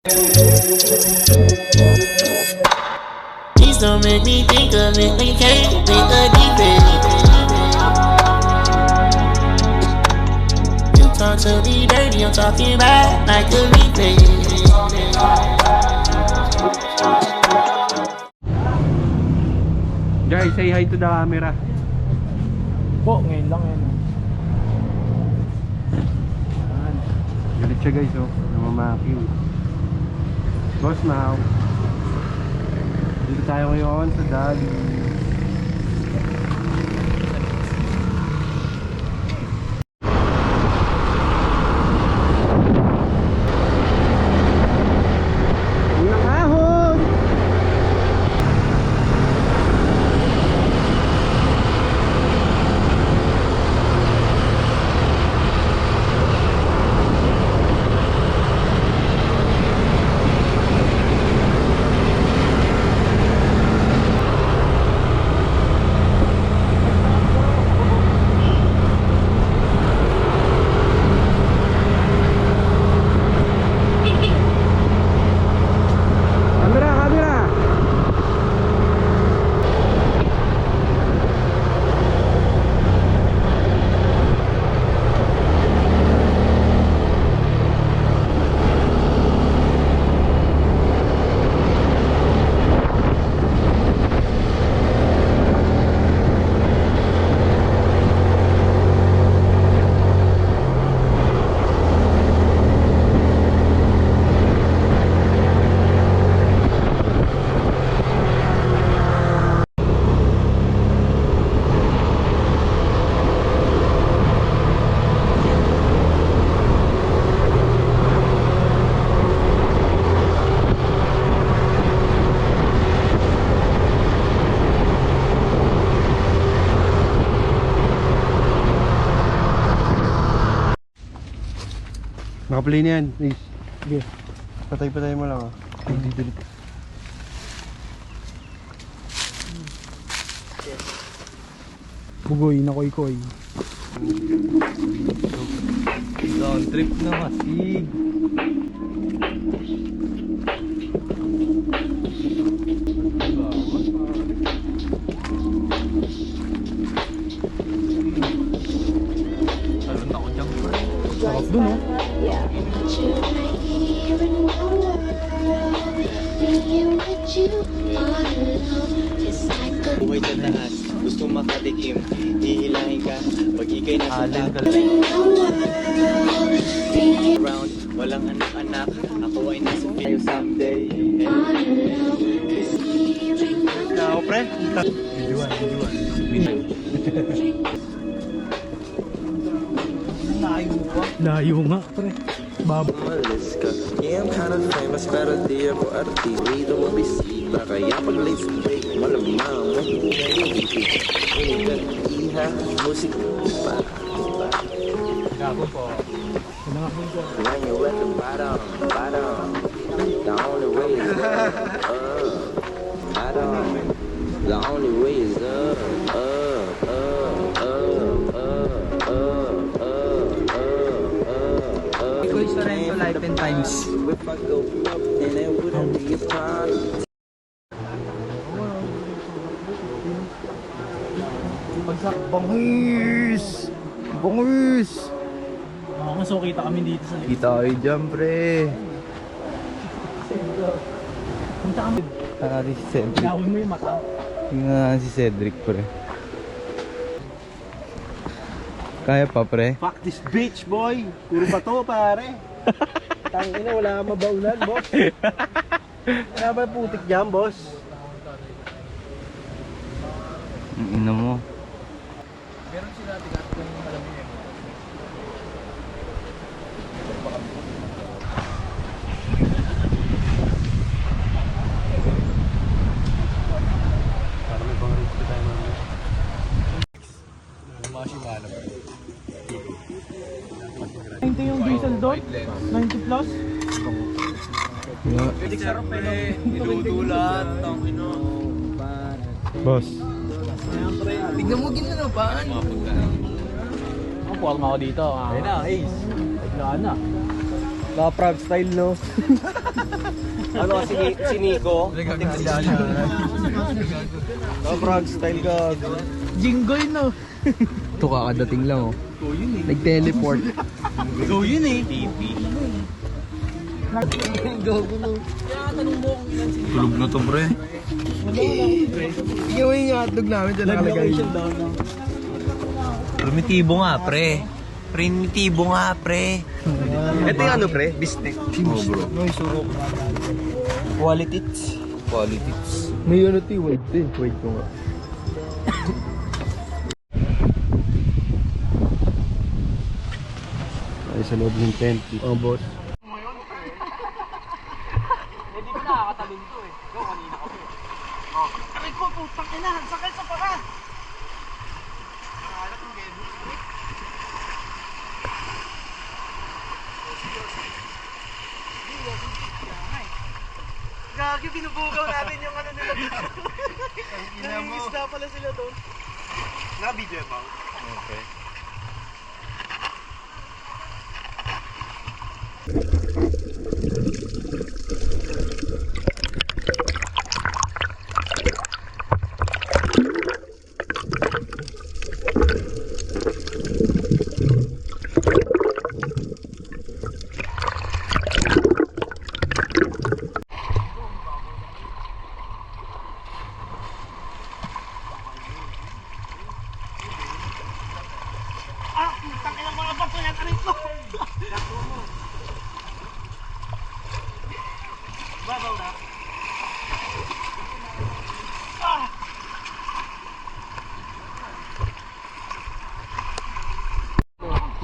Please don't make me think of it when you can't think of deep end. You talk to me dirty, I'm talking back like a replay. Guys, say hi to the camera. Po, ngayon lang yan. Galit siya guys, oh. Namamakiw. Boss Mau. Dito tayo ngayon sa Dali. Nakahon! Nakaplay na yan, please. Sige. Patay mo lang, oh. Delete. Bugoy na koy-koy. Long trip na kasi. Talon ako dyan, bro. Sarap dun, oh. Buhay ka lahat, gusto makatikim, hihilahin ka, pag ikay Alin ka around, walang anak-anak, ako ay nasa tayo someday. Ikaw, pre? Biduan. Layo nga, pre. Bab. Umalis ka. Yeah, I'm kinda famous, pero di ako artista. Dito mo bisita, kaya pag late sa break, malamang mo. Iha, musik pa. Gago po. When you're at the bottom, the only way is up, bottom. The only way is up, Ikaw yung Sorrento Life and Times. If I go up, then it wouldn't be a problem. Bangis! Bangis! So kita kami dito sa Kita kayo dyan, pre. punta kami. Natin si Cedric. Gawin mo yung mata. Tingnan natin si Cedric, pre. Kaya pa, pre? Fuck this bitch, boy! Puro ba to, pare? Tangina, wala kang mabaunan, boss. Wala ba putik dyan, boss? Ang ina mo. Ito yung diesel doon. 90 plus. Inudulat, tangino. Boss. Tignan mo ginanapaan. Ang forma ako dito. Ayun na, ace. Wala na. Ka-proud style, no? Ano si Nico? Ka-proud style ka. Jinggoy no. Ito kakadating lang oh. Nag-teleport. Go yun eh. Tulog na to, pre. Ikaw yung hotdog namin dyan nakalagay. Primitibo nga, pre. Primitibo nga, pre. Ito yung ano, pre? Bistek. Oh, bro. Quality. Politics. May ano ito, wait din. Wait ko nga. Ay, sa loob ng tent. Oh, boss. Gagi, binubugaw natin yung ano nila dito. Nangingisda pala sila doon. Na-video ba? Okay.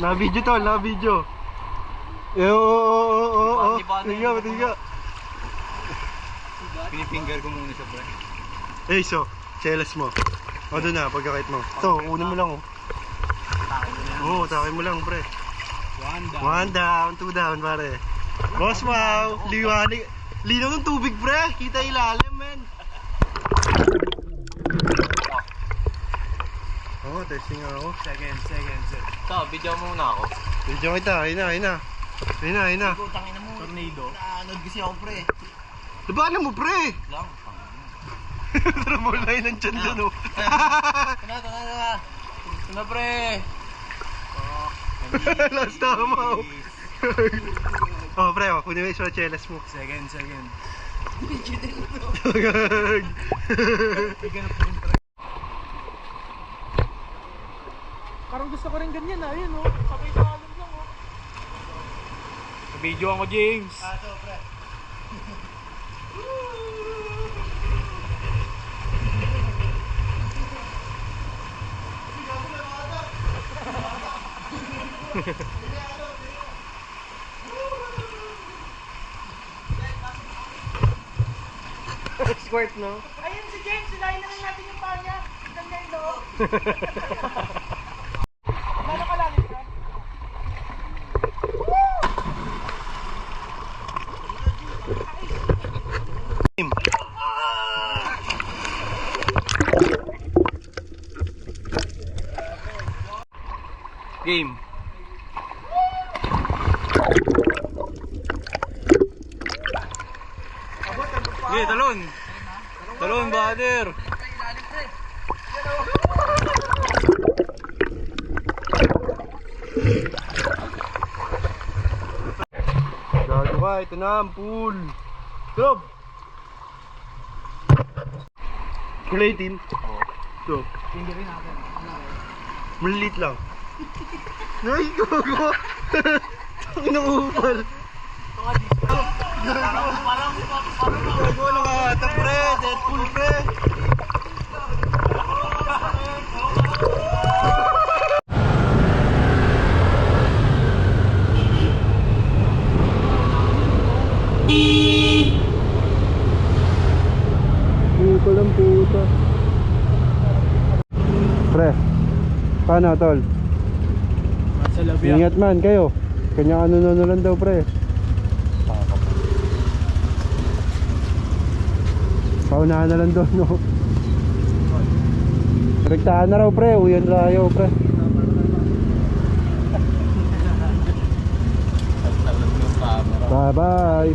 Na-video tol, na-video. Oo. Tiga. Pinifinger ko muna siya, pre. Eh, so, chelas mo. O, doon na, pagkakait mo. Ito, kunin mo lang, oh. Oo, takin mo lang, pre. One down, two down, pare. Boss, wow. Liwanag. Linaw ng tubig, pre. Kita ilalim, men. Oo, testing nga ako. Second, sir. Ito, video muna ako. Video kita, ayun na. Tornado. Naanod kasi ako, pre. Labanan mo, pre. Lang. Tramulay ng tiyan doon, oh. Ito na, pre. Last tama, oh. Oh, pre, oh, kunin mo yung chelas mo. Second. Parang gusto ko rin ganyan ah, yun oh. Sabay sa alam lang oh. Video ako, James. Pre. Squirt, no? Ayun si James, silahin na lang natin yung paa niya. Ganda yun oh. Lalo kalalim ka? Game. Okay, talon. Talon, brother. Gago ka, ito na ang pool. Stop! Kulaitin? Oo. Ito. Hindi rin natin. Malilit lang. Ay, gago! Ang inaupal. Gago, nakahata, pre. Deadpool, pre. Puto lang, puto. Pre, paano, tol? Sa labi Ingat man kayo. Kanya ano lang daw, pre. Paunahan na lang doon, no? Rektahan na raw, pre. Uyan tayo, pre. Talon yung paa. Bye-bye.